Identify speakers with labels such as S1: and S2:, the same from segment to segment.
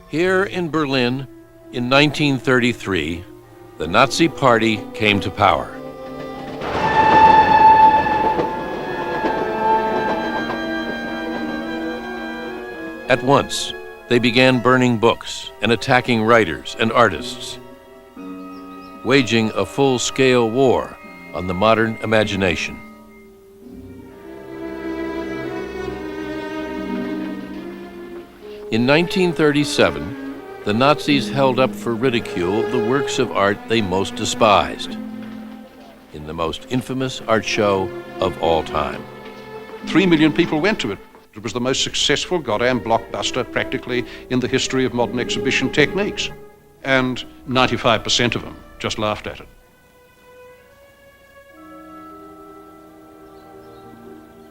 S1: Here in Berlin, in 1933, the Nazi Party came to power. At once, they began burning books and attacking writers and artists, waging a full-scale war on the modern imagination. In 1937, the Nazis held up for ridicule the works of art they most despised in the most infamous art show of all time.
S2: 3 million people went to it. It was the most successful goddamn blockbuster practically in the history of modern exhibition techniques. And 95% of them just laughed at it.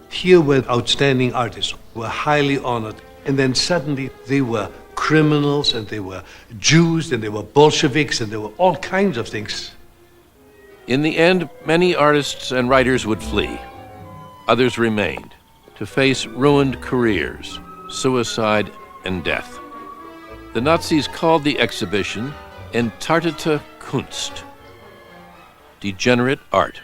S3: Here were outstanding artists, were highly honored, and then suddenly they were criminals, and they were Jews, and they were Bolsheviks, and there were all kinds of things.
S1: In the end, many artists and writers would flee. Others remained to face ruined careers, suicide, and death. The Nazis called the exhibition Entartete Kunst, Degenerate Art.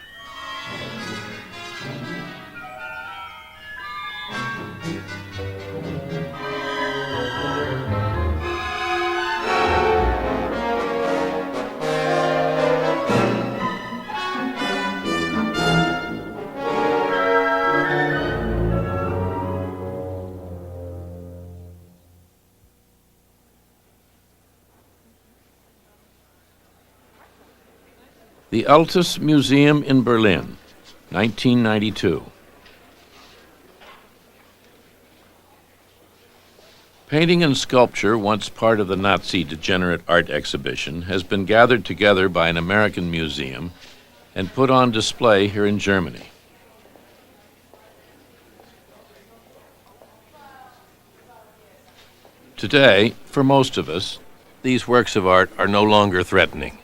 S1: The Altes Museum in Berlin, 1992. Painting and sculpture, once part of the Nazi Degenerate Art exhibition, has been gathered together by an American museum and put on display here in Germany. Today, for most of us, these works of art are no longer threatening.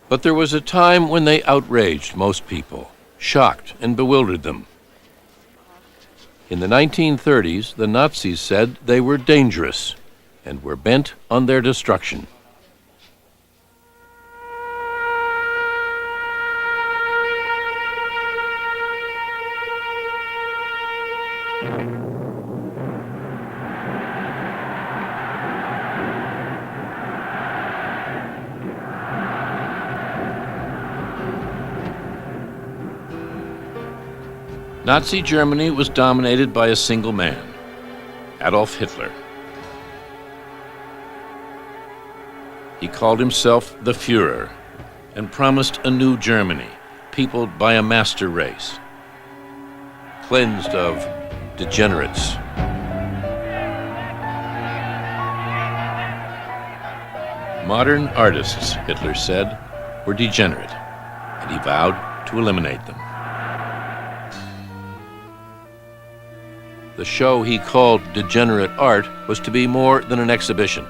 S1: But there was a time when they outraged most people, shocked and bewildered them. In the 1930s, the Nazis said they were dangerous and were bent on their destruction. Nazi Germany was dominated by a single man, Adolf Hitler. He called himself the Führer and promised a new Germany, peopled by a master race, cleansed of degenerates. Modern artists, Hitler said, were degenerate, and he vowed to eliminate them. The show he called Degenerate Art was to be more than an exhibition.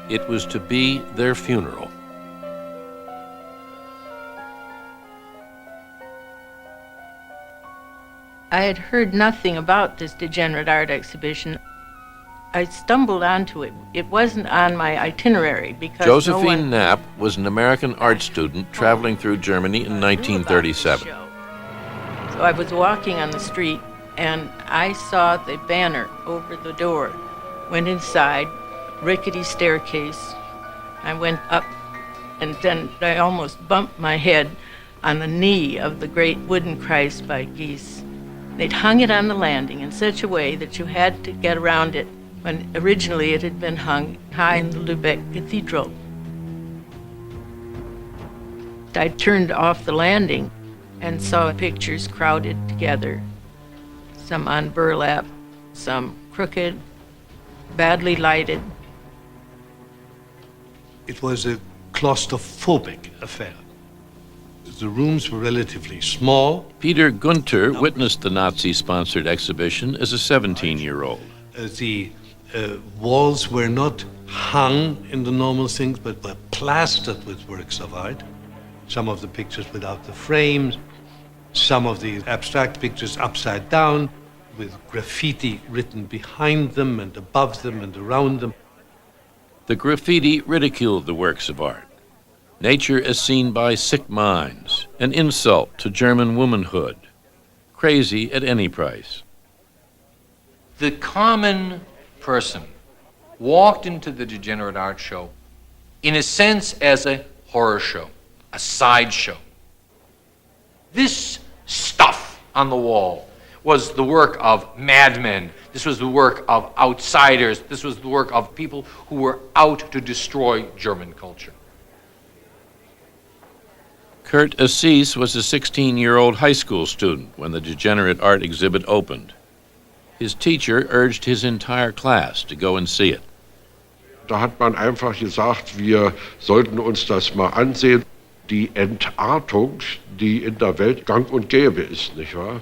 S1: It was to be their funeral.
S4: I had heard nothing about this Degenerate Art exhibition. I stumbled onto it. It wasn't on my itinerary because
S1: Josephine Knapp was an American art student traveling through Germany in 1937.
S4: So I was walking on the street and I saw the banner over the door. Went inside, rickety staircase. I went up, and then I almost bumped my head on the knee of the great wooden Christ by Geese. They'd hung it on the landing in such a way that you had to get around it, when originally it had been hung high in the Lübeck Cathedral. I turned off the landing and saw pictures crowded together. Some on burlap, some crooked, badly lighted.
S3: It was a claustrophobic affair. The rooms were relatively small.
S1: Peter Gunther witnessed the Nazi-sponsored exhibition as a 17-year-old.
S3: The walls were not hung in the normal things, but were plastered with works of art. Some of the pictures without the frames, some of the abstract pictures upside down, with graffiti written behind them and above them and around them.
S1: The graffiti ridiculed the works of art. Nature as seen by sick minds, an insult to German womanhood, crazy at any price.
S5: The common person walked into the Degenerate Art Show, in a sense, as a horror show, a sideshow. This stuff on the wall was the work of madmen. This was the work of outsiders. This was the work of people who were out to destroy German culture.
S1: Kurt Assis was a 16-year-old high school student when the Degenerate Art exhibit opened. His teacher urged his entire class to go and see it.
S6: Da hat man einfach gesagt, wir sollten uns das mal ansehen. Die Entartung, die in der Welt gang und gäbe ist, nicht wahr?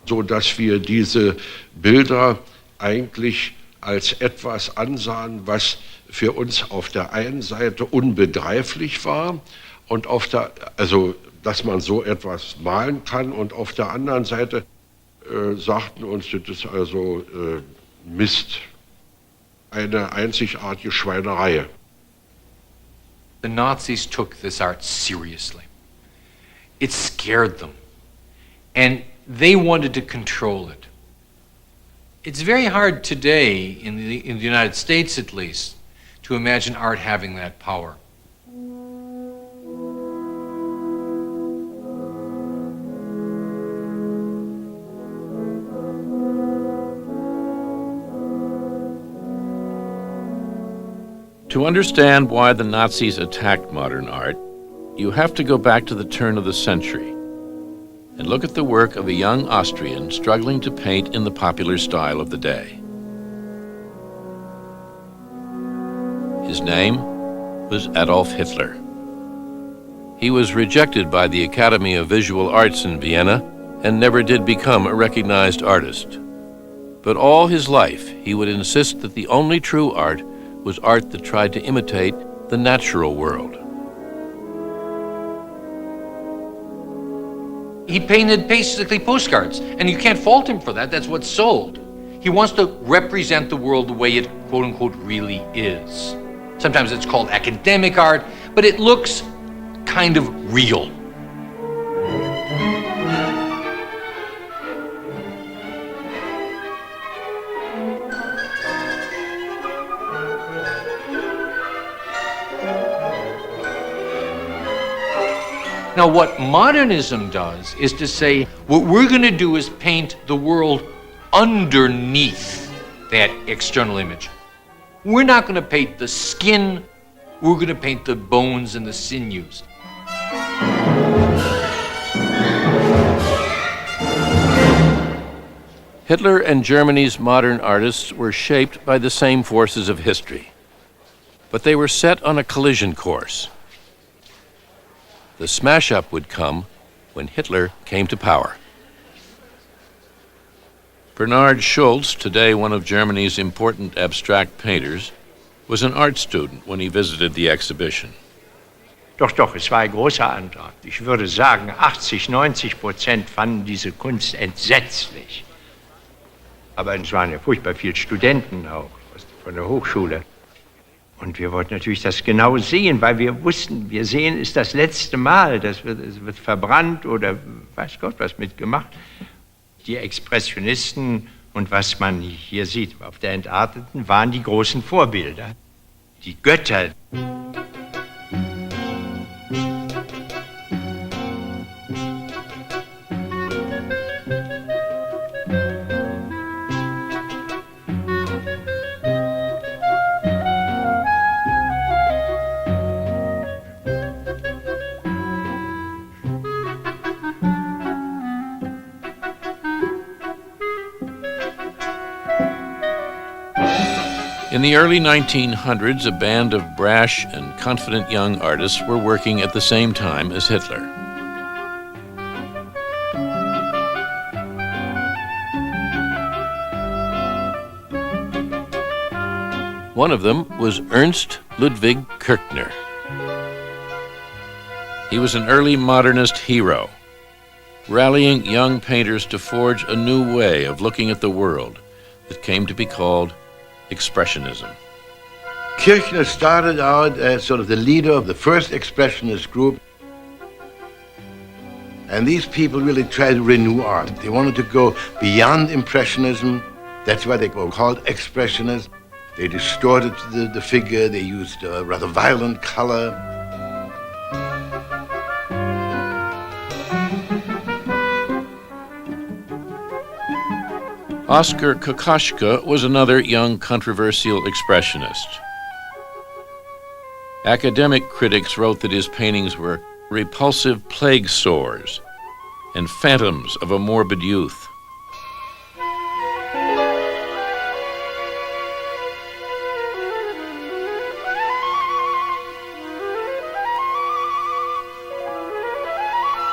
S6: So dass wir diese Bilder eigentlich als etwas ansahen, was für uns auf der einen Seite unbegreiflich war und also dass man so etwas malen kann, und auf der anderen Seite sagten uns, das ist also Mist, eine einzigartige Schweinerei.
S5: The Nazis took this art seriously. It scared them, and they wanted to control it. It's very hard today, in the United States at least, to imagine art having that power.
S1: To understand why the Nazis attacked modern art, you have to go back to the turn of the century and look at the work of a young Austrian struggling to paint in the popular style of the day. His name was Adolf Hitler. He was rejected by the Academy of Visual Arts in Vienna and never did become a recognized artist. But all his life, he would insist that the only true art was art that tried to imitate the natural world.
S5: He painted basically postcards, and you can't fault him for that. That's what's sold. He wants to represent the world the way it, quote unquote, really is. Sometimes it's called academic art, but it looks kind of real. Now, what modernism does is to say, what we're going to do is paint the world underneath that external image. We're not going to paint the skin, we're going to paint the bones and the sinews.
S1: Hitler and Germany's modern artists were shaped by the same forces of history, but they were set on a collision course. The smash-up would come when Hitler came to power. Bernhard Schulz, today one of Germany's important abstract painters, was an art student when he visited the exhibition.
S7: Doch, es war ein großer Antrag. Ich würde sagen, 80–90% fanden diese Kunst entsetzlich. Aber es waren ja furchtbar viele Studenten auch von der Hochschule. Und wir wollten natürlich das genau sehen, weil wir wussten, wir sehen, ist das letzte Mal, es wird verbrannt oder weiß Gott was mitgemacht. Die Expressionisten und was man hier sieht auf der Entarteten waren die großen Vorbilder. Die Götter.
S1: In the early 1900s, a band of brash and confident young artists were working at the same time as Hitler. One of them was Ernst Ludwig Kirchner. He was an early modernist hero, rallying young painters to forge a new way of looking at the world that came to be called Expressionism.
S8: Kirchner started out as sort of the leader of the first expressionist group. And these people really tried to renew art. They wanted to go beyond Impressionism. That's why they were called Expressionists. They distorted the figure. They used rather violent color.
S1: Oskar Kokoschka was another young controversial expressionist. Academic critics wrote that his paintings were repulsive plague sores and phantoms of a morbid youth.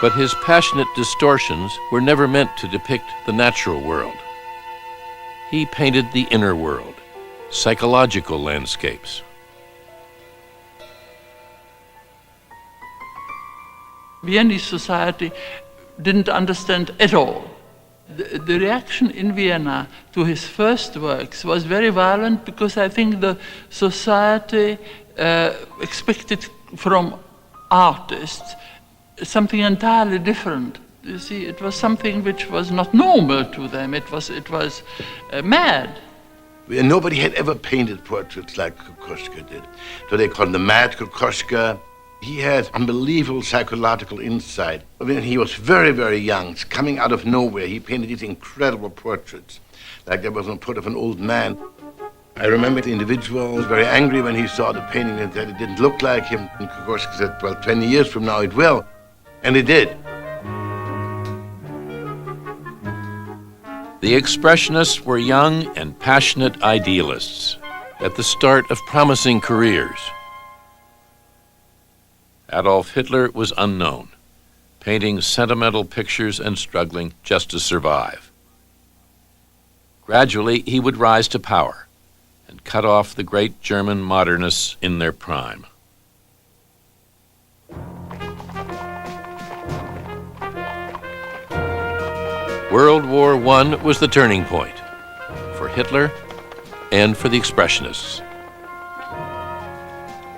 S1: But his passionate distortions were never meant to depict the natural world. He painted the inner world, psychological landscapes.
S9: Viennese society didn't understand at all. The reaction in Vienna to his first works was very violent because I think the society expected from artists something entirely different. You see, it was something which was not normal to them. It was mad.
S8: And nobody had ever painted portraits like Kokoschka did. So they called him the Mad Kokoschka. He had unbelievable psychological insight. When he was very, very young, coming out of nowhere, he painted these incredible portraits. Like there was a portrait of an old man. I remember the individual was very angry when he saw the painting and that it didn't look like him. And Kokoschka said, well, 20 years from now it will. And it did.
S1: The Expressionists were young and passionate idealists at the start of promising careers. Adolf Hitler was unknown, painting sentimental pictures and struggling just to survive. Gradually, he would rise to power and cut off the great German modernists in their prime. World War I was the turning point for Hitler and for the Expressionists.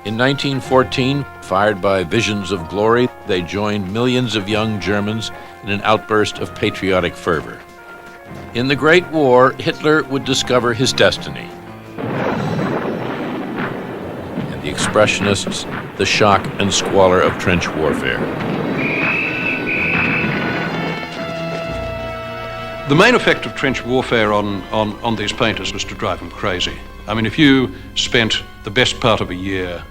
S1: In 1914, fired by visions of glory, they joined millions of young Germans in an outburst of patriotic fervor. In the Great War, Hitler would discover his destiny. And the Expressionists, the shock and squalor of trench warfare.
S2: The main effect of trench warfare on these painters was to drive them crazy. I mean, if you spent the best part of a year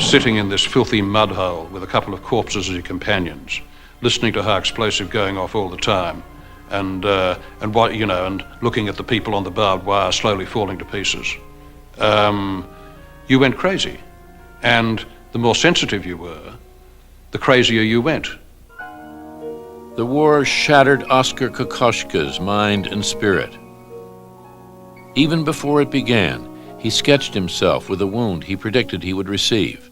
S2: sitting in this filthy mud hole with a couple of corpses as your companions, listening to high explosive going off all the time, and looking at the people on the barbed wire slowly falling to pieces, you went crazy. And the more sensitive you were, the crazier you went.
S1: The war shattered Oskar Kokoschka's mind and spirit. Even before it began, he sketched himself with a wound he predicted he would receive,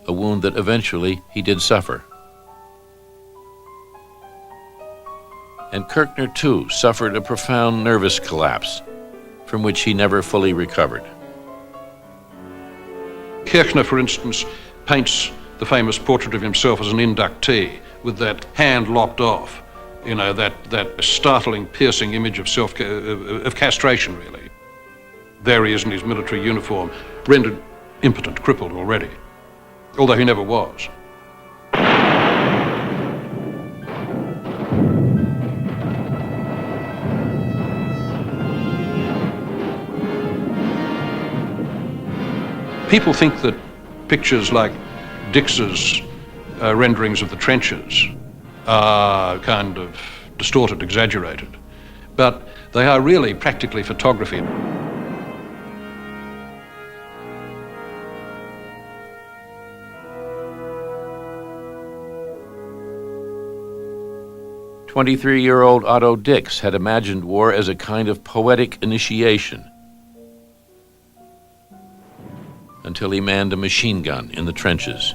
S1: a wound that eventually he did suffer. And Kirchner, too, suffered a profound nervous collapse from which he never fully recovered.
S2: Kirchner, for instance, paints the famous portrait of himself as an inductee with that hand lopped off, you know, that startling, piercing image of castration, really. There he is in his military uniform, rendered impotent, crippled already, although he never was. People think that pictures like Dix's renderings of the trenches are kind of distorted, exaggerated, but they are really practically photography.
S1: "23-year-old Otto Dix had imagined war as a kind of poetic initiation until he manned a machine gun in the trenches.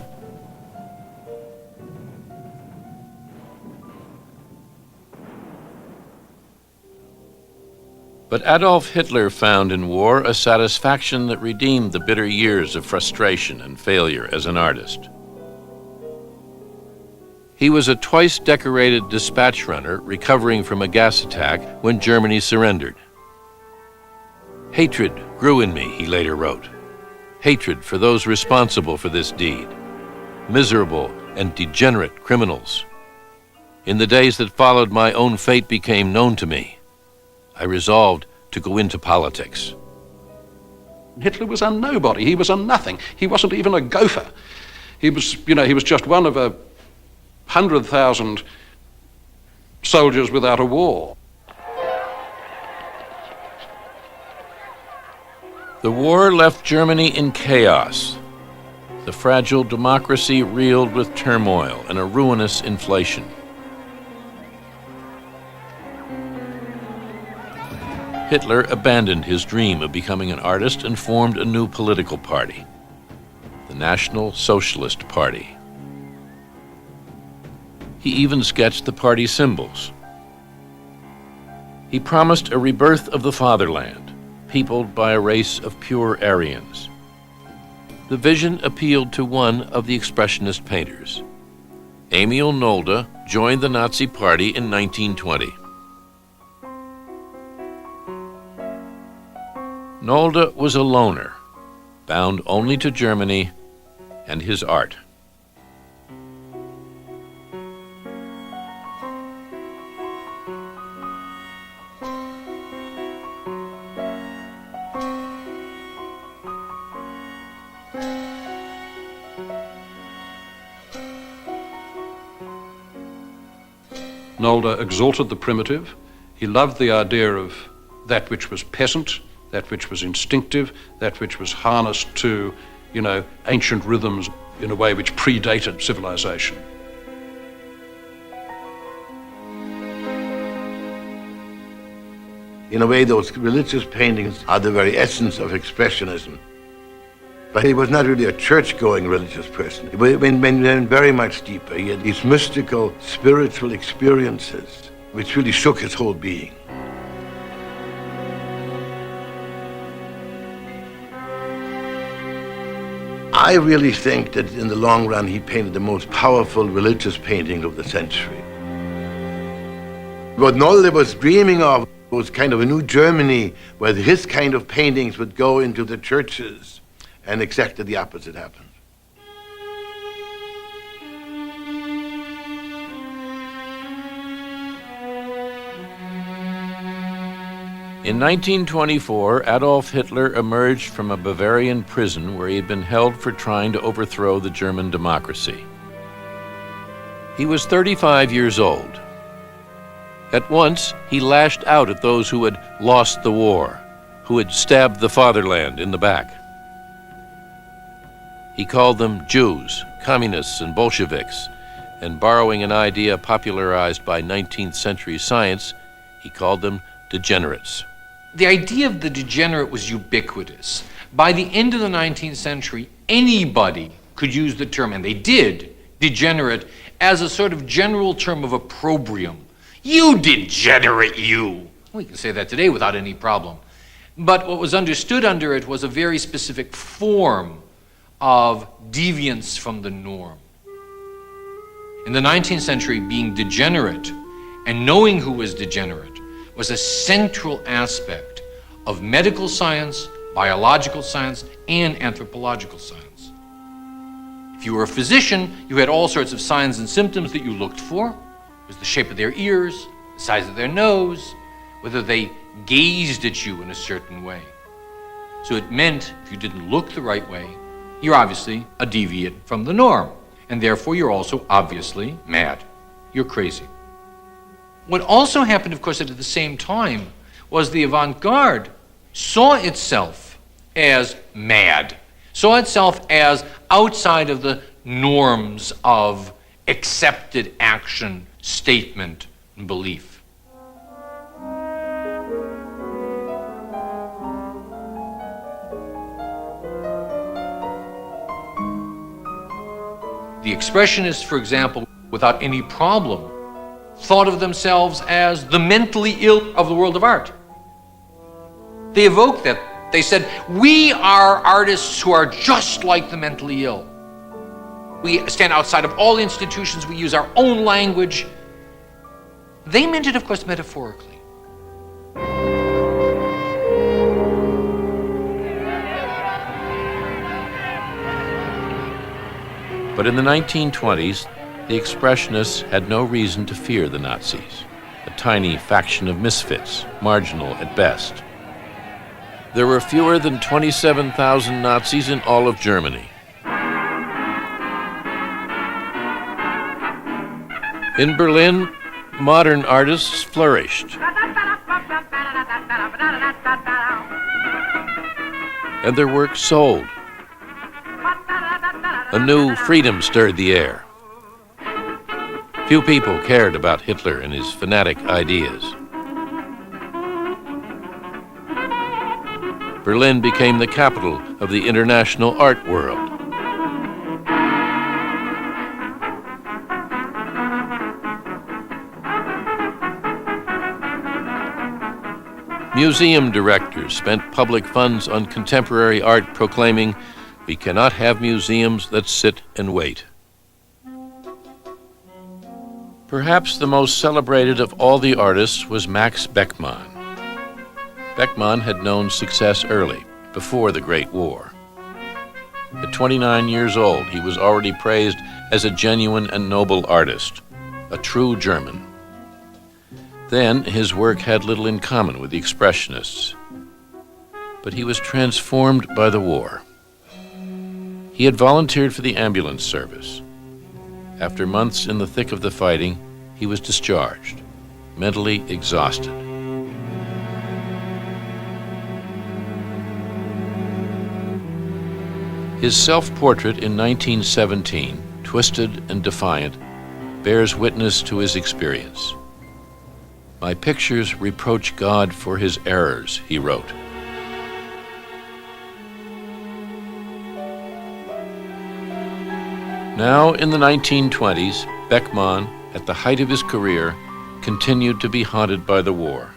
S1: But Adolf Hitler found in war a satisfaction that redeemed the bitter years of frustration and failure as an artist. He was a twice-decorated dispatch runner recovering from a gas attack when Germany surrendered. Hatred grew in me, he later wrote. Hatred for those responsible for this deed, miserable and degenerate criminals. In the days that followed, my own fate became known to me. I resolved to go into politics.
S2: Hitler was a nobody. He was a nothing. He wasn't even a gopher. He was just one of 100,000 soldiers without a war.
S1: The war left Germany in chaos. The fragile democracy reeled with turmoil and a ruinous inflation. Hitler abandoned his dream of becoming an artist and formed a new political party, the National Socialist Party. He even sketched the party symbols. He promised a rebirth of the fatherland, peopled by a race of pure Aryans. The vision appealed to one of the Expressionist painters. Emil Nolde joined the Nazi Party in 1920. Nolde was a loner, bound only to Germany and his art.
S2: Nolde exalted the primitive. He loved the idea of that which was peasant, that which was instinctive, that which was harnessed to, ancient rhythms in a way which predated civilization.
S8: In a way, those religious paintings are the very essence of Expressionism. But he was not really a church-going religious person. He went very much deeper. He had these mystical, spiritual experiences which really shook his whole being. I really think that in the long run he painted the most powerful religious painting of the century. What Nolde was dreaming of was kind of a new Germany where his kind of paintings would go into the churches, and exactly the opposite happened.
S1: In 1924, Adolf Hitler emerged from a Bavarian prison where he had been held for trying to overthrow the German democracy. He was 35 years old. At once, he lashed out at those who had lost the war, who had stabbed the fatherland in the back. He called them Jews, communists, and Bolsheviks, and borrowing an idea popularized by 19th century science, he called them degenerates.
S5: The idea of the degenerate was ubiquitous. By the end of the 19th century, anybody could use the term, and they did, degenerate, as a sort of general term of opprobrium. You degenerate, you! We can say that today without any problem. But what was understood under it was a very specific form of deviance from the norm. In the 19th century, being degenerate and knowing who was degenerate was a central aspect of medical science, biological science, and anthropological science. If you were a physician, you had all sorts of signs and symptoms that you looked for. It was the shape of their ears, the size of their nose, whether they gazed at you in a certain way. So it meant if you didn't look the right way, you're obviously a deviate from the norm, and therefore you're also obviously mad. You're crazy. What also happened, of course, at the same time was the avant-garde saw itself as mad, saw itself as outside of the norms of accepted action, statement, and belief. The Expressionists, for example, without any problem, thought of themselves as the mentally ill of the world of art. They evoked that. They said, we are artists who are just like the mentally ill. We stand outside of all institutions. We use our own language. They meant it, of course, metaphorically.
S1: But in the 1920s, the Expressionists had no reason to fear the Nazis, a tiny faction of misfits, marginal at best. There were fewer than 27,000 Nazis in all of Germany. In Berlin, modern artists flourished. And their work sold. A new freedom stirred the air. Few people cared about Hitler and his fanatic ideas. Berlin became the capital of the international art world. Museum directors spent public funds on contemporary art, proclaiming, "We cannot have museums that sit and wait." Perhaps the most celebrated of all the artists was Max Beckmann. Beckmann had known success early, before the Great War. At 29 years old, he was already praised as a genuine and noble artist, a true German. Then, his work had little in common with the Expressionists. But he was transformed by the war. He had volunteered for the ambulance service. After months in the thick of the fighting, he was discharged, mentally exhausted. His self-portrait in 1917, twisted and defiant, bears witness to his experience. "My pictures reproach God for his errors," he wrote. Now, in the 1920s, Beckmann, at the height of his career, continued to be haunted by the war.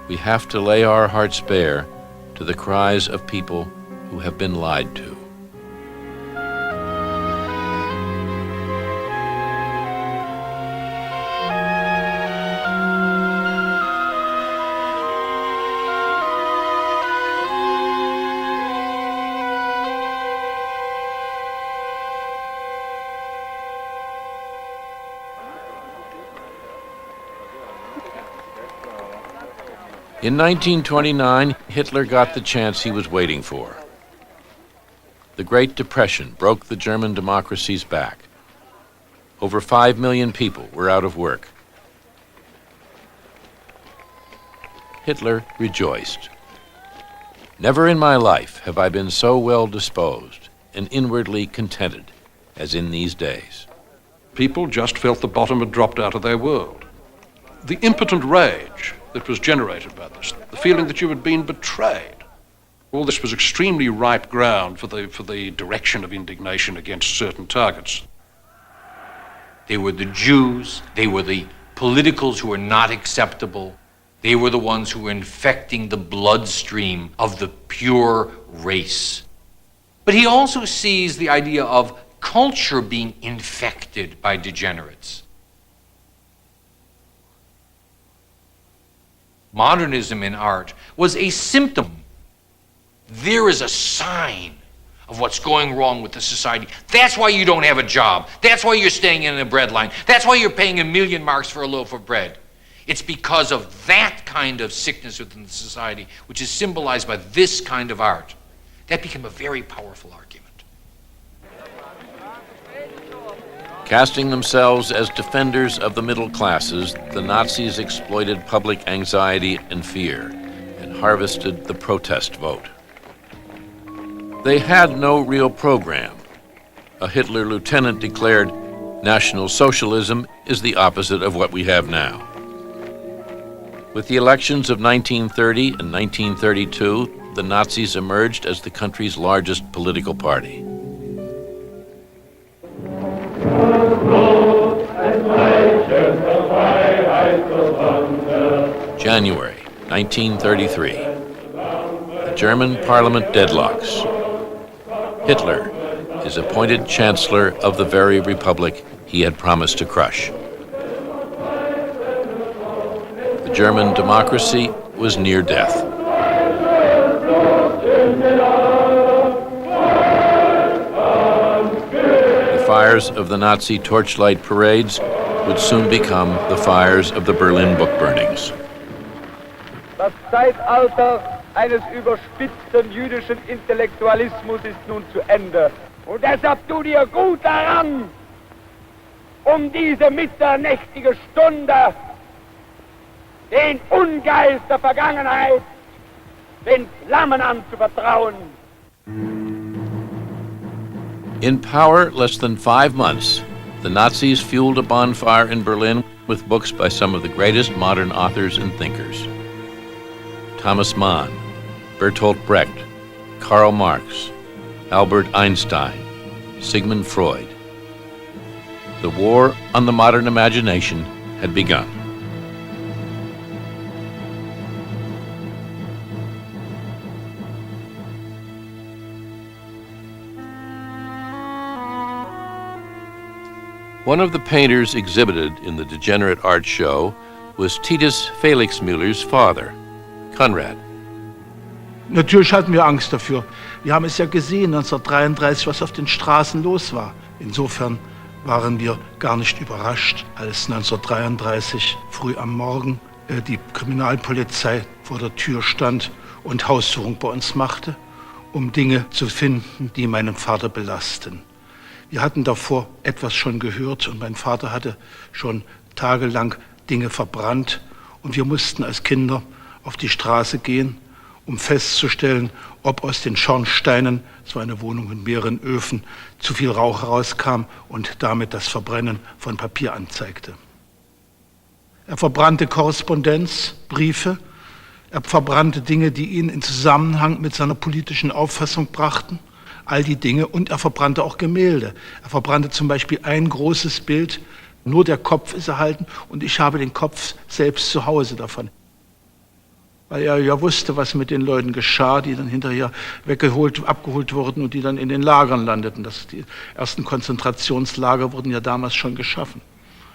S1: We have to lay our hearts bare to the cries of people who have been lied to. In 1929, Hitler got the chance he was waiting for. The Great Depression broke the German democracy's back. Over 5 million people were out of work. Hitler rejoiced. "Never in my life have I been so well disposed and inwardly contented as in these days."
S2: People just felt the bottom had dropped out of their world. The impotent rage that was generated by this, the feeling that you had been betrayed, all this was extremely ripe ground for the direction of indignation against certain targets.
S5: They were the Jews, they were the politicals who were not acceptable, they were the ones who were infecting the bloodstream of the pure race. But he also sees the idea of culture being infected by degenerates. Modernism in art was a symptom. There is a sign of what's going wrong with the society. That's why you don't have a job. That's why you're staying in a bread line. That's why you're paying 1,000,000 marks for a loaf of bread. It's because of that kind of sickness within the society, which is symbolized by this kind of art. That became a very powerful argument.
S1: Casting themselves as defenders of the middle classes, the Nazis exploited public anxiety and fear and harvested the protest vote. They had no real program. A Hitler lieutenant declared, "National Socialism is the opposite of what we have now." With the elections of 1930 and 1932, the Nazis emerged as the country's largest political party. January 1933. The German parliament deadlocks. Hitler is appointed chancellor of the very republic he had promised to crush. The German democracy was near death. The fires of the Nazi torchlight parades would soon become the fires of the Berlin book burnings.
S10: Das Zeitalter eines überspitzten jüdischen Intellektualismus ist nun zu Ende. Und deshalb tu dir gut daran, diese mitternächtige Stunde den Ungeist der Vergangenheit den Flammen anzuvertrauen.
S1: In power less than 5 months, the Nazis fueled a bonfire in Berlin with books by some of the greatest modern authors and thinkers. Thomas Mann, Bertolt Brecht, Karl Marx, Albert Einstein, Sigmund Freud. The war on the modern imagination had begun. One of the painters exhibited in the Degenerate Art show was Titus Felixmüller's father, Konrad.
S11: Natürlich hatten wir Angst dafür. Wir haben es ja gesehen, 1933, was auf den Straßen los war. Insofern waren wir gar nicht überrascht, als 1933 früh am Morgen die Kriminalpolizei vor der Tür stand und Haussuchung bei uns machte, um Dinge zu finden, die meinen Vater belasten. Wir hatten davor etwas schon gehört und mein Vater hatte schon tagelang Dinge verbrannt und wir mussten als Kinder auf die Straße gehen, um festzustellen, ob aus den Schornsteinen, es war eine Wohnung mit mehreren Öfen, zu viel Rauch herauskam und damit das Verbrennen von Papier anzeigte. Er verbrannte Korrespondenz, Briefe, er verbrannte Dinge, die ihn in Zusammenhang mit seiner politischen Auffassung brachten, all die Dinge, und er verbrannte auch Gemälde. Er verbrannte zum Beispiel ein großes Bild, nur der Kopf ist erhalten und ich habe den Kopf selbst zu Hause davon. Weil er ja wusste, was mit den Leuten geschah, die dann hinterher abgeholt wurden und die dann in den Lagern landeten. Die ersten Konzentrationslager wurden ja damals schon geschaffen.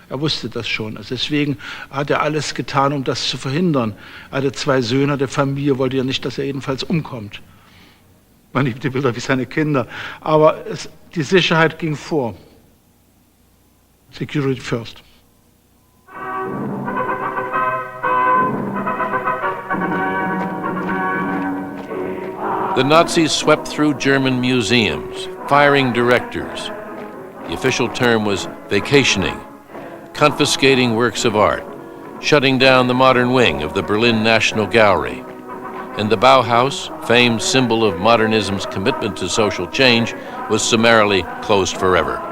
S11: Er wusste das schon. Also deswegen hat er alles getan, um das zu verhindern. Er hatte 2 Söhne der Familie, wollte ja nicht, dass er jedenfalls umkommt. Man liebt die Bilder wie seine Kinder. Aber die Sicherheit ging vor. Security first.
S1: The Nazis swept through German museums, firing directors. The official term was vacationing, confiscating works of art, shutting down the modern wing of the Berlin National Gallery. And the Bauhaus, famed symbol of modernism's commitment to social change, was summarily closed forever.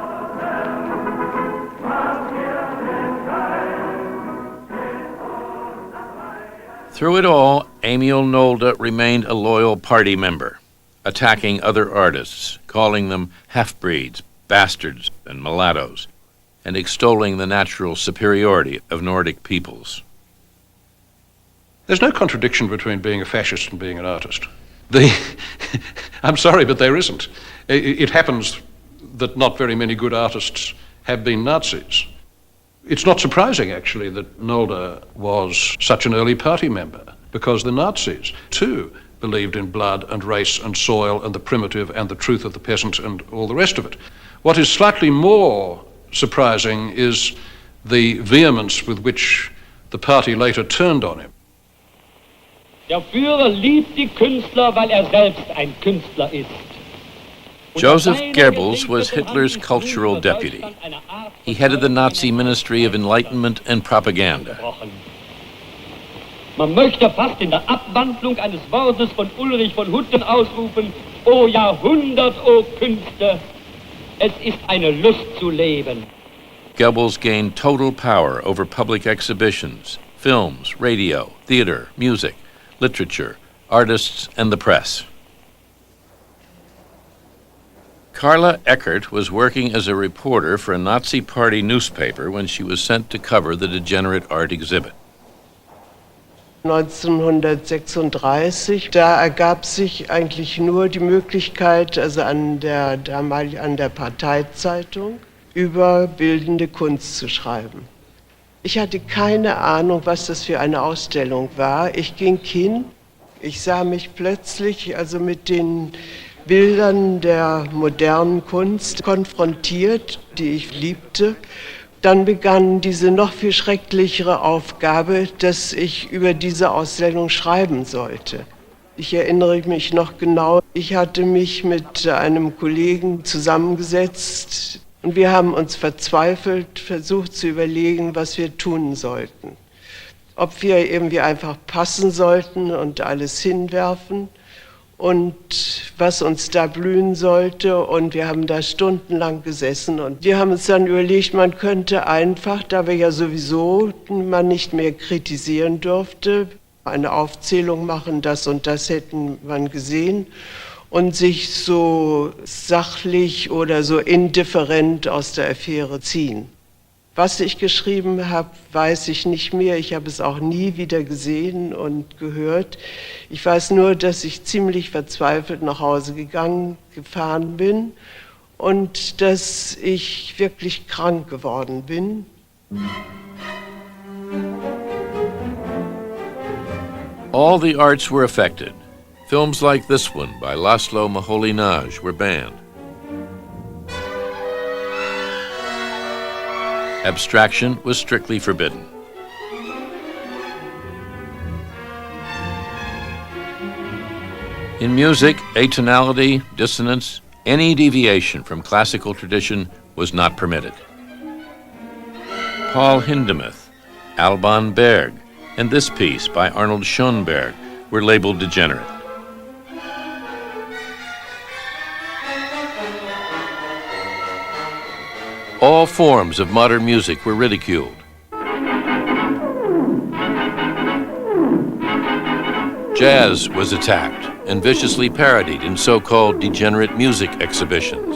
S1: Through it all, Emil Nolde remained a loyal party member, attacking other artists, calling them half-breeds, bastards, and mulattoes, and extolling the natural superiority of Nordic peoples.
S2: There's no contradiction between being a fascist and being an artist. I'm sorry, but there isn't. It happens that not very many good artists have been Nazis. It's not surprising, actually, that Nolde was such an early party member, because the Nazis, too, believed in blood and race and soil and the primitive and the truth of the peasant and all the rest of it. What is slightly more surprising is the vehemence with which the party later turned on him.
S10: Der Führer liebt die Künstler, weil selbst ein Künstler ist.
S1: Joseph Goebbels was Hitler's cultural deputy. He headed the Nazi Ministry of Enlightenment and Propaganda.
S10: Man möchte fast in der Abwandlung eines Wortes von Ulrich von Hutten ausrufen: O Jahrhundert, o Künste, es ist eine Lust zu leben.
S1: Goebbels gained total power over public exhibitions, films, radio, theater, music, literature, artists, and the press. Carla Eckert was working as a reporter for a Nazi Party newspaper when she was sent to cover the Degenerate Art exhibit.
S12: 1936, da ergab sich eigentlich nur die Möglichkeit, also an der Parteizeitung, über bildende Kunst zu schreiben. Ich hatte keine Ahnung, was das für eine Ausstellung war. Ich ging hin, ich sah mich plötzlich also mit den Bildern der modernen Kunst konfrontiert, die ich liebte. Dann begann diese noch viel schrecklichere Aufgabe, dass ich über diese Ausstellung schreiben sollte. Ich erinnere mich noch genau, ich hatte mich mit einem Kollegen zusammengesetzt und wir haben uns verzweifelt versucht zu überlegen, was wir tun sollten. Ob wir irgendwie einfach passen sollten und alles hinwerfen und was uns da blühen sollte. Und wir haben da stundenlang gesessen und wir haben uns dann überlegt, man könnte einfach, da wir ja sowieso man nicht mehr kritisieren durfte, eine Aufzählung machen, das und das hätten man gesehen und sich so sachlich oder so indifferent aus der Affäre ziehen. Was ich geschrieben habe, weiß ich nicht mehr. Ich habe es auch nie wieder gesehen und gehört. Ich weiß nur, dass ich ziemlich verzweifelt nach Hause gefahren bin und dass ich wirklich krank geworden bin.
S1: All the arts were affected. Films like this one by Laszlo Moholy-Nagy were banned. Abstraction was strictly forbidden. In music, atonality, dissonance, any deviation from classical tradition was not permitted. Paul Hindemith, Alban Berg, and this piece by Arnold Schoenberg were labeled degenerate. All forms of modern music were ridiculed. Jazz was attacked and viciously parodied in so-called degenerate music exhibitions.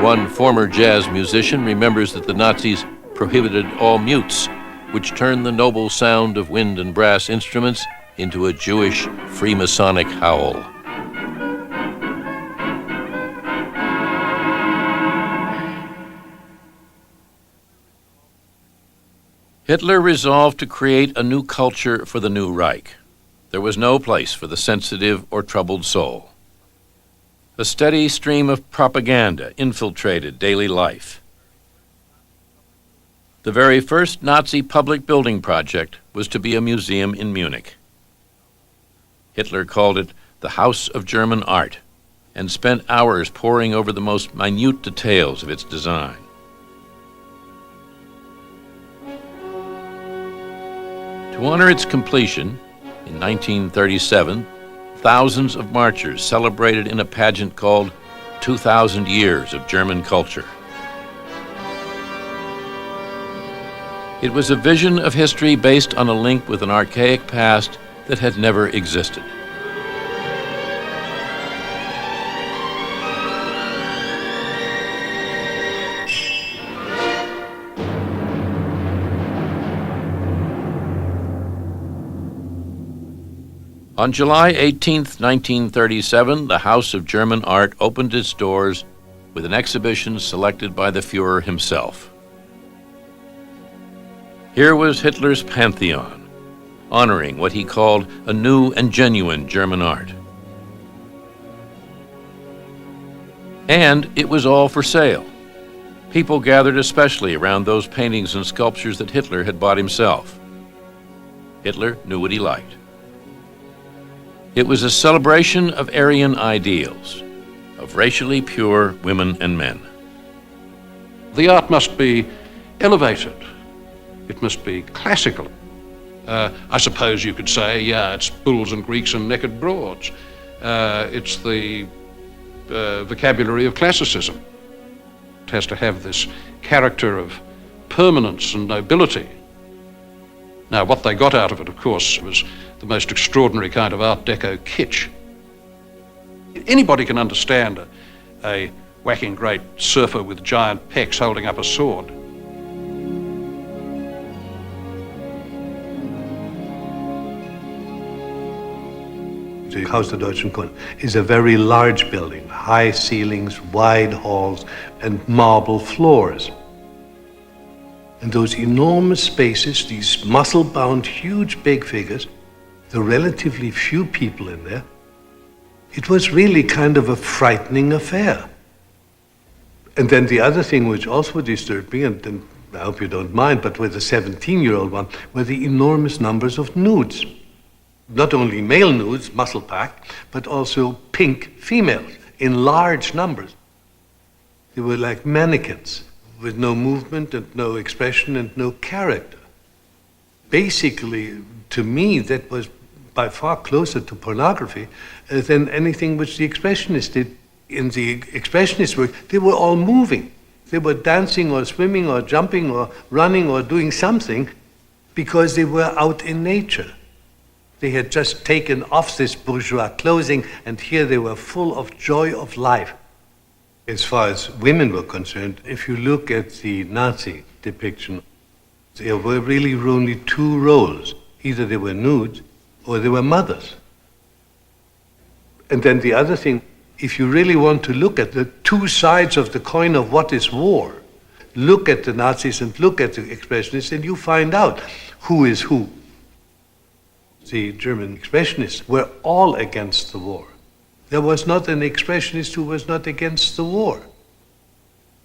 S1: One former jazz musician remembers that the Nazis prohibited all mutes, which turned the noble sound of wind and brass instruments into a Jewish Freemasonic howl. Hitler resolved to create a new culture for the new Reich. There was no place for the sensitive or troubled soul. A steady stream of propaganda infiltrated daily life. The very first Nazi public building project was to be a museum in Munich. Hitler called it the House of German Art and spent hours poring over the most minute details of its design. To honor its completion, in 1937, thousands of marchers celebrated in a pageant called 2,000 Years of German Culture. It was a vision of history based on a link with an archaic past that had never existed. On July 18, 1937, the House of German Art opened its doors with an exhibition selected by the Führer himself. Here was Hitler's Pantheon, honoring what he called a new and genuine German art. And it was all for sale. People gathered especially around those paintings and sculptures that Hitler had bought himself. Hitler knew what he liked. It was a celebration of Aryan ideals, of racially pure women and men.
S2: The art must be elevated. It must be classical. I suppose you could say, yeah, it's bulls and Greeks and naked broads. It's the vocabulary of classicism. It has to have this character of permanence and nobility. Now, what they got out of it, of course, was the most extraordinary kind of Art Deco kitsch. Anybody can understand a whacking great surfer with giant pecs holding up a sword.
S3: the Haus der Deutschen Kunst, is a very large building, high ceilings, wide halls, and marble floors. And those enormous spaces, these muscle-bound, huge, big figures, the relatively few people in there, it was really kind of a frightening affair. And then the other thing which also disturbed me, and I hope you don't mind, but with the 17-year-old one, were the enormous numbers of nudes. Not only male nudes, muscle-packed, but also pink females in large numbers. They were like mannequins, with no movement and no expression and no character. Basically, to me, that was by far closer to pornography than anything which the Expressionists did. In the Expressionist work, they were all moving. They were dancing or swimming or jumping or running or doing something because they were out in nature. They had just taken off this bourgeois clothing, and here they were full of joy of life. As far as women were concerned, if you look at the Nazi depiction, there were really only two roles. Either they were nude or they were mothers. And then the other thing, if you really want to look at the two sides of the coin of what is war, look at the Nazis and look at the Expressionists, and you find out who is who. The German Expressionists were all against the war. There was not an Expressionist who was not against the war.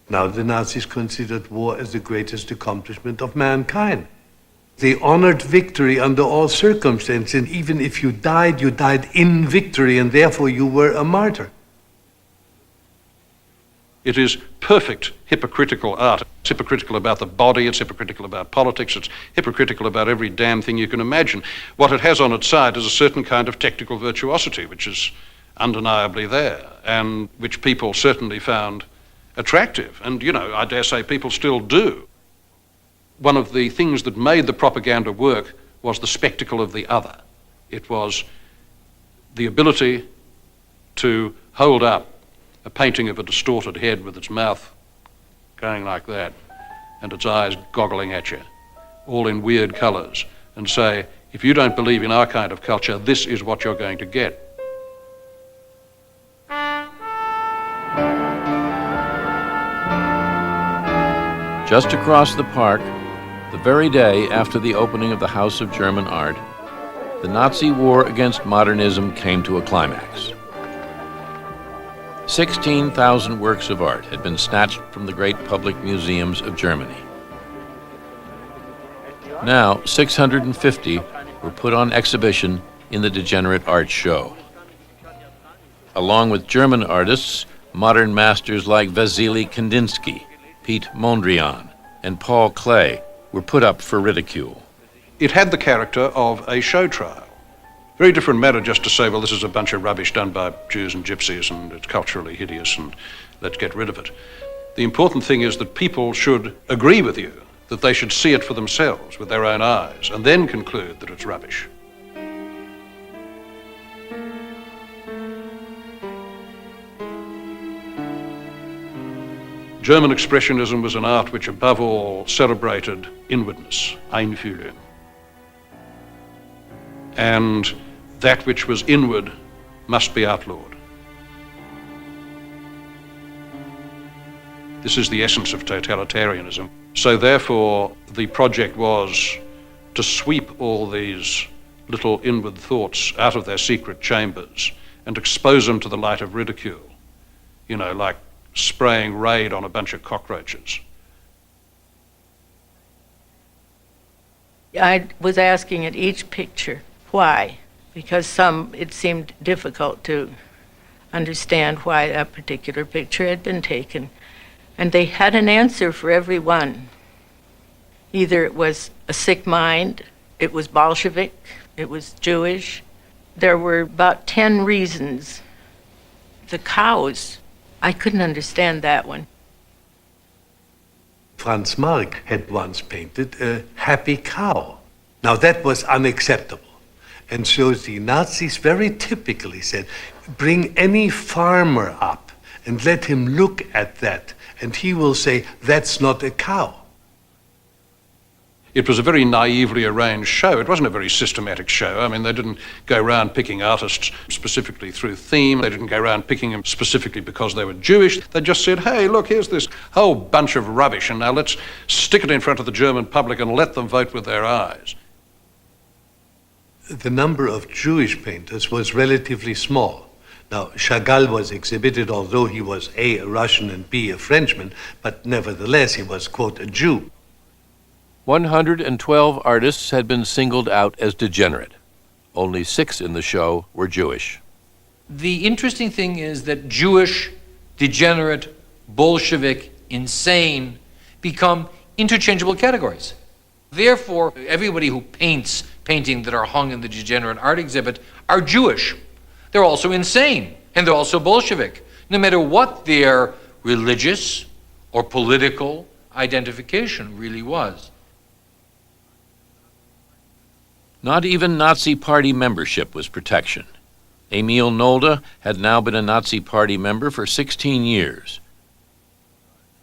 S3: Now, the Nazis considered war as the greatest accomplishment of mankind. They honored victory under all circumstances, and even if you died in victory, and therefore you were a martyr.
S2: It is perfect hypocritical art. It's hypocritical about the body, it's hypocritical about politics, it's hypocritical about every damn thing you can imagine. What it has on its side is a certain kind of technical virtuosity, which is undeniably there, and which people certainly found attractive. And, you know, I dare say people still do. One of the things that made the propaganda work was the spectacle of the other. It was the ability to hold up a painting of a distorted head with its mouth going like that and its eyes goggling at you, all in weird colours, and say, if you don't believe in our kind of culture, this is what you're going to get.
S1: Just across the park, the very day after the opening of the House of German Art, the Nazi war against modernism came to a climax. 16,000 works of art had been snatched from the great public museums of Germany. Now, 650 were put on exhibition in the Degenerate Art show. Along with German artists, modern masters like Wassily Kandinsky, Piet Mondrian, and Paul Klee were put up for ridicule.
S2: It had the character of a show trial. Very different matter just to say, well, this is a bunch of rubbish done by Jews and gypsies and it's culturally hideous and let's get rid of it. The important thing is that people should agree with you, that they should see it for themselves with their own eyes and then conclude that it's rubbish. German Expressionism was an art which above all celebrated inwardness, Einfühlung. And that which was inward must be outlawed. This is the essence of totalitarianism. So therefore, the project was to sweep all these little inward thoughts out of their secret chambers and expose them to the light of ridicule, you know, like spraying Raid on a bunch of cockroaches.
S4: I was asking at each picture, why? Because some, it seemed difficult to understand why a particular picture had been taken. And they had an answer for every one. Either it was a sick mind, it was Bolshevik, it was Jewish. There were about 10 reasons. The cows, I couldn't understand that one.
S3: Franz Marc had once painted a happy cow. Now that was unacceptable. And so the Nazis very typically said, bring any farmer up and let him look at that, and he will say, that's not a cow.
S2: It was a very naively arranged show. It wasn't a very systematic show. I mean, they didn't go around picking artists specifically through theme. They didn't go around picking them specifically because they were Jewish. They just said, hey, look, here's this whole bunch of rubbish, and now let's stick it in front of the German public and let them vote with their eyes.
S3: The number of Jewish painters was relatively small. Now, Chagall was exhibited, although he was A, a Russian, and B, a Frenchman, but nevertheless he was, quote, a Jew.
S1: 112 artists had been singled out as degenerate. Only 6 in the show were Jewish.
S5: The interesting thing is that Jewish, degenerate, Bolshevik, insane become interchangeable categories. Therefore, everybody who paints paintings that are hung in the Degenerate Art exhibit are Jewish. They're also insane, and they're also Bolshevik, no matter what their religious or political identification really was.
S1: Not even Nazi Party membership was protection. Emil Nolde had now been a Nazi Party member for 16 years.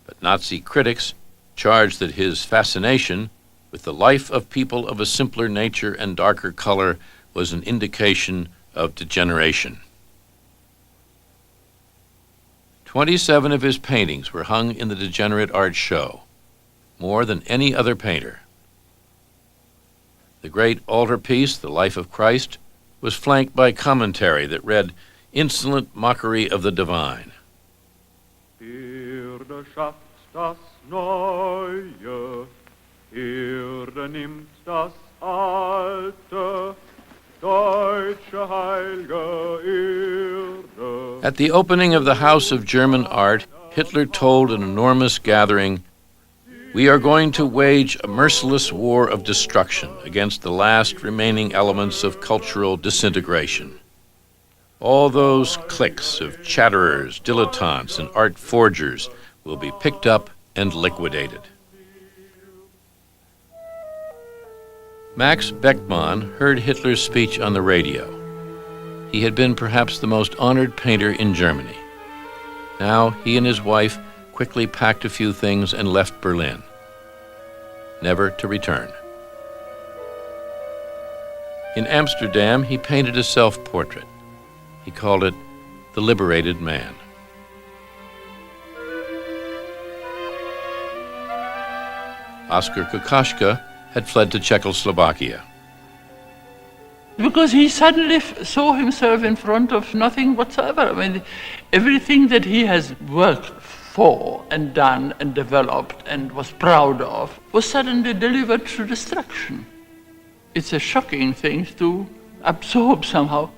S1: But Nazi critics charged that his fascination with the life of people of a simpler nature and darker color was an indication of degeneration. 27 of his paintings were hung in the Degenerate Art show, more than any other painter. The great altarpiece, The Life of Christ, was flanked by commentary that read, "Insolent mockery of the divine."
S13: Erde schafft das Neue, Erde nimmt das Alte, deutsche heilige Erde.
S1: At the opening of the House of German Art, Hitler told an enormous gathering, "We are going to wage a merciless war of destruction against the last remaining elements of cultural disintegration. All those cliques of chatterers, dilettantes, and art forgers will be picked up and liquidated." Max Beckmann heard Hitler's speech on the radio. He had been perhaps the most honored painter in Germany. Now he and his wife quickly packed a few things and left Berlin, never to return. In Amsterdam, he painted a self-portrait. He called it The Liberated Man. Oskar Kokoschka had fled to Czechoslovakia.
S9: Because he suddenly saw himself in front of nothing whatsoever. I mean, everything that he has worked for and done and developed and was proud of was suddenly delivered to destruction. It's a shocking thing to absorb somehow.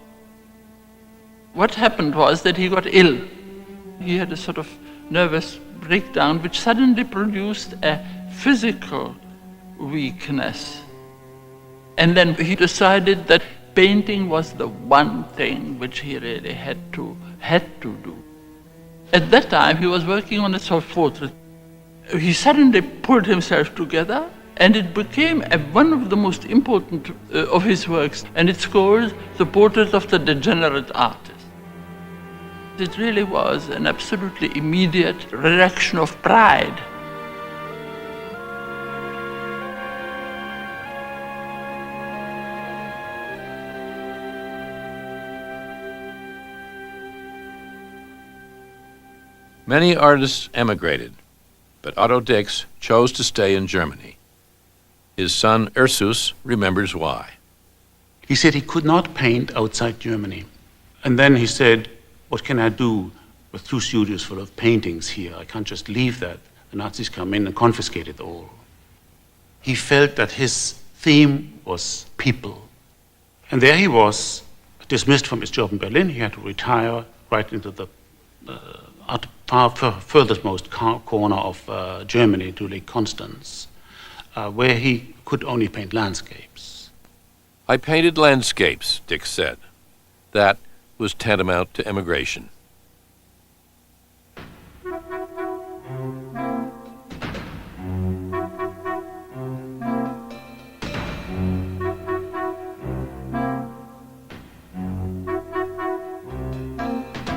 S9: What happened was that he got ill. He had a sort of nervous breakdown which suddenly produced a physical weakness. And then he decided that painting was the one thing which he really had to do. At that time, he was working on a self-portrait. He suddenly pulled himself together, and it became one of the most important of his works, and it's called The Portrait of the Degenerate Artist. It really was an absolutely immediate reaction of pride.
S1: Many artists emigrated, but Otto Dix chose to stay in Germany. His son Ursus remembers why.
S14: He said he could not paint outside Germany. And then he said, what can I do with 2 studios full of paintings here? I can't just leave that. The Nazis come in and confiscate it all. He felt that his theme was people. And there he was, dismissed from his job in Berlin. He had to retire right into the furthest corner of Germany, to Lake Constance, where he could only paint landscapes.
S1: "I painted landscapes," Dix said. That was tantamount to emigration.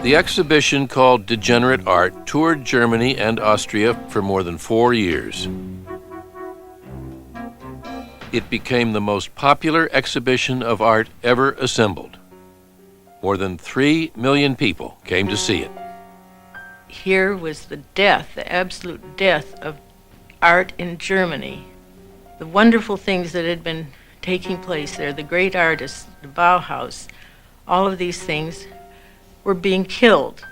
S1: The exhibition, called Degenerate Art, toured Germany and Austria for more than 4 years. It became the most popular exhibition of art ever assembled. More than 3 million people came to see it.
S4: Here was the death, the absolute death of art in Germany. The wonderful things that had been taking place there, the great artists, the Bauhaus, all of these things were being killed.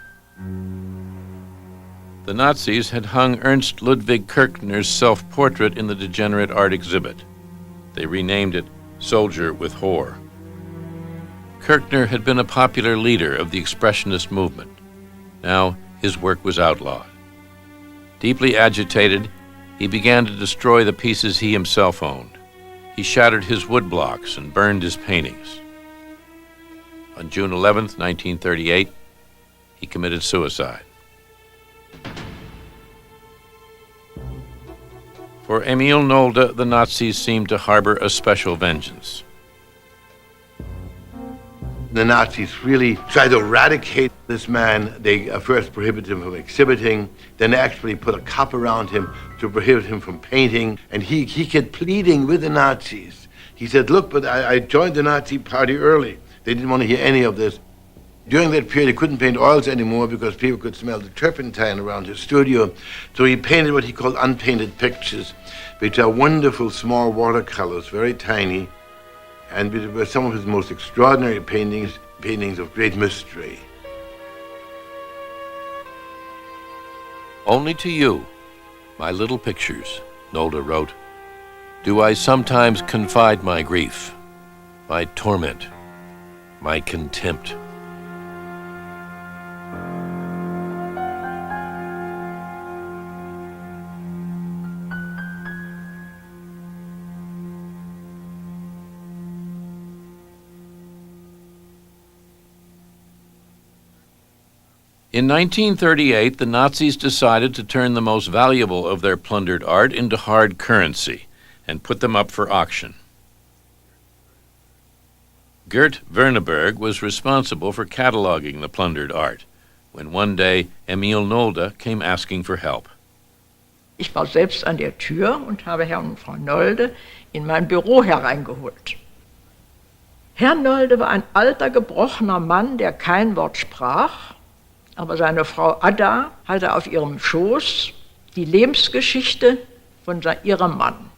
S1: The Nazis had hung Ernst Ludwig Kirchner's self-portrait in the Degenerate Art exhibit. They renamed it Soldier with Whore. Kirchner had been a popular leader of the Expressionist movement. Now his work was outlawed. Deeply agitated, he began to destroy the pieces he himself owned. He shattered his woodblocks and burned his paintings. On June 11th, 1938, he committed suicide. For Emil Nolde, the Nazis seemed to harbor a special vengeance.
S8: The Nazis really tried to eradicate this man. They first prohibited him from exhibiting, then they actually put a cup around him to prohibit him from painting, and he kept pleading with the Nazis. He said, look, but I joined the Nazi party early. They didn't want to hear any of this. During that period, he couldn't paint oils anymore because people could smell the turpentine around his studio. So he painted what he called unpainted pictures, which are wonderful small watercolors, very tiny, and which were some of his most extraordinary paintings of great mystery.
S1: Only to you, my little pictures, Nolde wrote, do I sometimes confide my grief, my torment, my contempt. In 1938, the Nazis decided to turn the most valuable of their plundered art into hard currency and put them up for auction. Gert Werneberg was responsible for cataloging the plundered art, when one day Emil Nolde came asking for help.
S15: Ich war selbst an der Tür und habe Herrn und Frau Nolde in mein Büro hereingeholt. Herr Nolde war ein alter, gebrochener Mann, der kein Wort sprach, aber seine Frau Ada hatte auf ihrem Schoß die Lebensgeschichte von ihrem Mann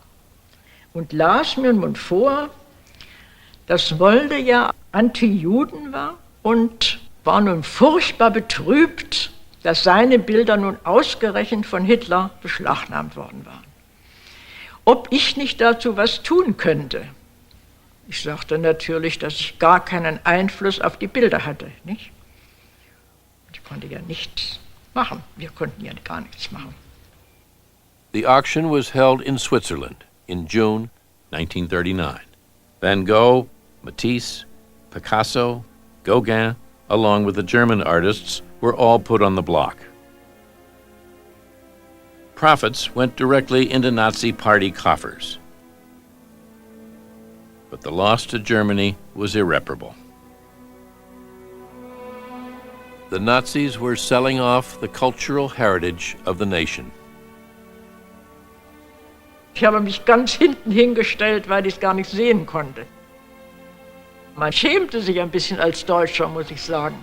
S15: und las mir nun vor, dass Nolde ja Anti-Juden war und war nun furchtbar betrübt, dass seine Bilder nun ausgerechnet von Hitler beschlagnahmt worden waren. Ob ich nicht dazu was tun könnte? Ich sagte natürlich, dass ich gar keinen Einfluss auf die Bilder hatte, nicht? Ich konnte ja nichts machen. Wir konnten ja gar nichts machen.
S1: The auction was held in Switzerland in June 1939. Van Gogh, Matisse, Picasso, Gauguin, along with the German artists, were all put on the block. Profits went directly into Nazi party coffers. But the loss to Germany was irreparable. The Nazis were selling off the cultural heritage of the nation.
S15: Ich habe mich ganz hinten hingestellt, weil ich es gar nicht sehen konnte. Man schämte sich ein bisschen als Deutscher, muss ich sagen.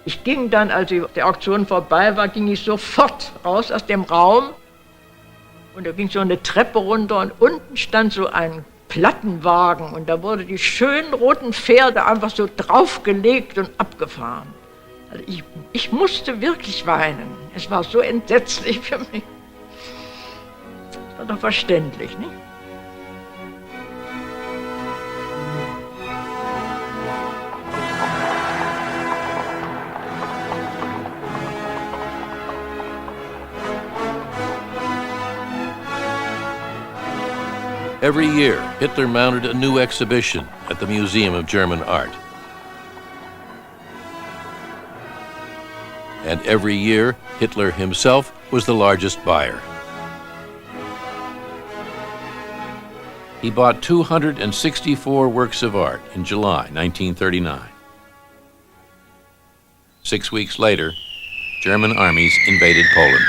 S15: Ich ging dann, als die Auktion vorbei war, ging ich sofort raus aus dem Raum. Und da ging so eine Treppe runter und unten stand so ein Plattenwagen. Und da wurden die schönen roten Pferde einfach so draufgelegt und abgefahren. Also ich musste wirklich weinen. Es war so entsetzlich für mich. Das war doch verständlich, nicht?
S1: Every year, Hitler mounted a new exhibition at the Museum of German Art. And every year, Hitler himself was the largest buyer. He bought 264 works of art in July 1939. 6 weeks later, German armies invaded Poland.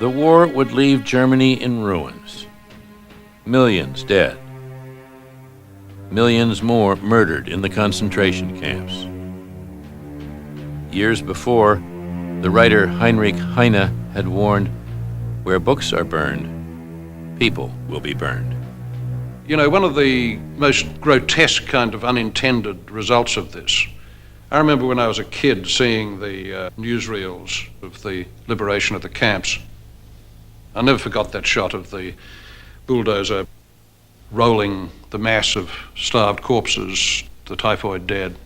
S1: The war would leave Germany in ruins. Millions dead. Millions more murdered in the concentration camps. Years before, the writer Heinrich Heine had warned, where books are burned, people will be burned.
S2: You know, one of the most grotesque kind of unintended results of this, I remember when I was a kid seeing the newsreels of the liberation of the camps. I never forgot that shot of the bulldozer rolling the mass of starved corpses, the typhoid dead,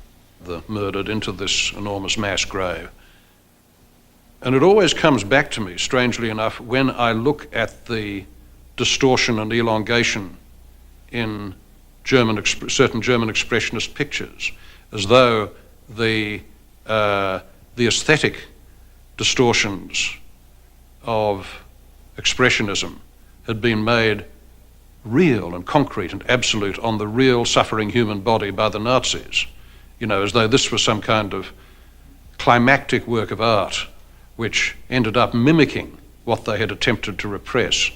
S2: the murdered, into this enormous mass grave. And it always comes back to me, strangely enough, when I look at the distortion and elongation in certain German expressionist pictures, as though the aesthetic distortions of expressionism had been made real and concrete and absolute on the real suffering human body by the Nazis. You know, as though this was some kind of climactic work of art which ended up mimicking what they had attempted to repress.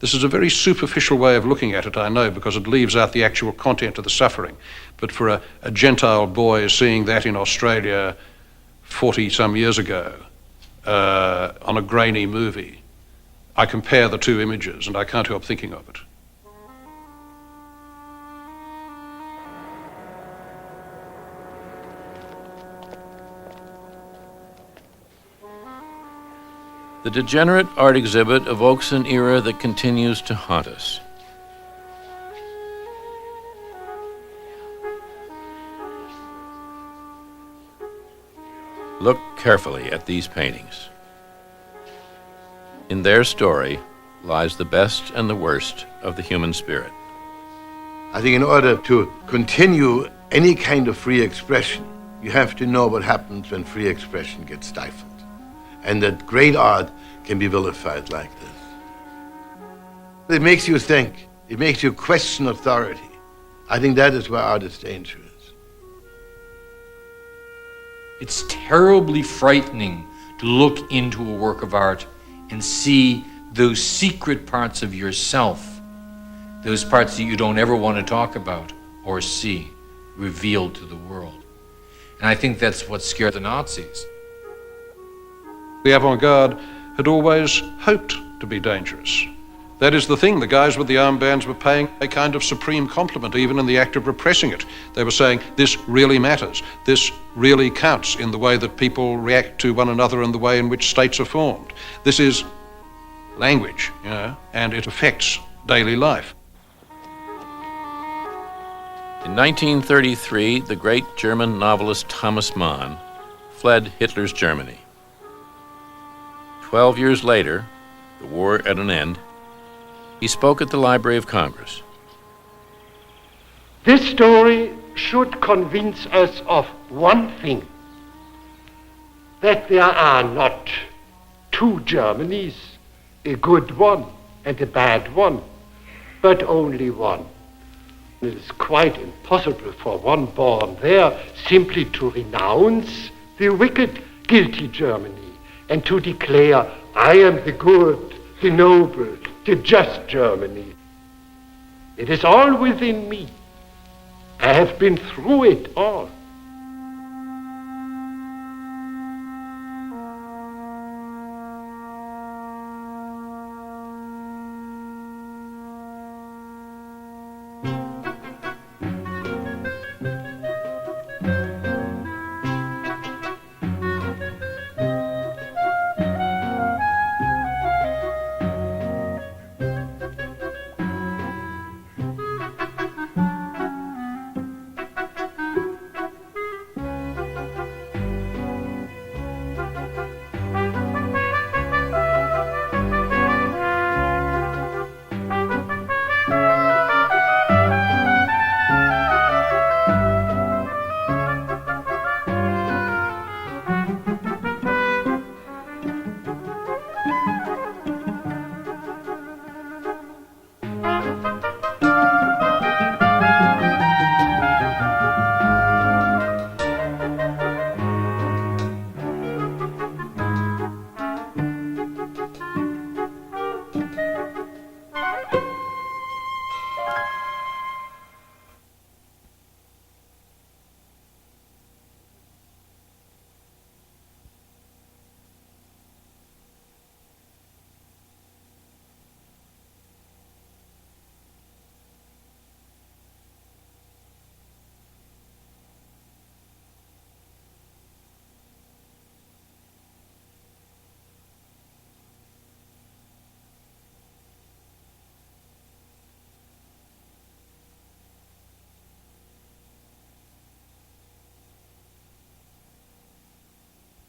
S2: This is a very superficial way of looking at it, I know, because it leaves out the actual content of the suffering. But for a Gentile boy seeing that in Australia 40-some years ago on a grainy movie, I compare the two images and I can't help thinking of it.
S1: The Degenerate Art exhibit evokes an era that continues to haunt us. Look carefully at these paintings. In their story lies the best and the worst of the human spirit.
S8: I think in order to continue any kind of free expression, you have to know what happens when free expression gets stifled. And that great art can be vilified like this. It makes you think. It makes you question authority. I think that is where art is dangerous.
S5: It's terribly frightening to look into a work of art and see those secret parts of yourself, those parts that you don't ever want to talk about or see, revealed to the world. And I think that's what scared the Nazis.
S2: The avant-garde had always hoped to be dangerous. That is the thing. The guys with the armbands were paying a kind of supreme compliment, even in the act of repressing it. They were saying, this really matters. This really counts in the way that people react to one another and the way in which states are formed. This is language, you know, and it affects daily life.
S1: In 1933, the great German novelist Thomas Mann fled Hitler's Germany. 12 years later, the war at an end, he spoke at the Library of Congress.
S16: This story should convince us of one thing, that there are not two Germanys, a good one and a bad one, but only one. It is quite impossible for one born there simply to renounce the wicked, guilty Germany and to declare, I am the good, the noble, the just Germany. It is all within me. I have been through it all.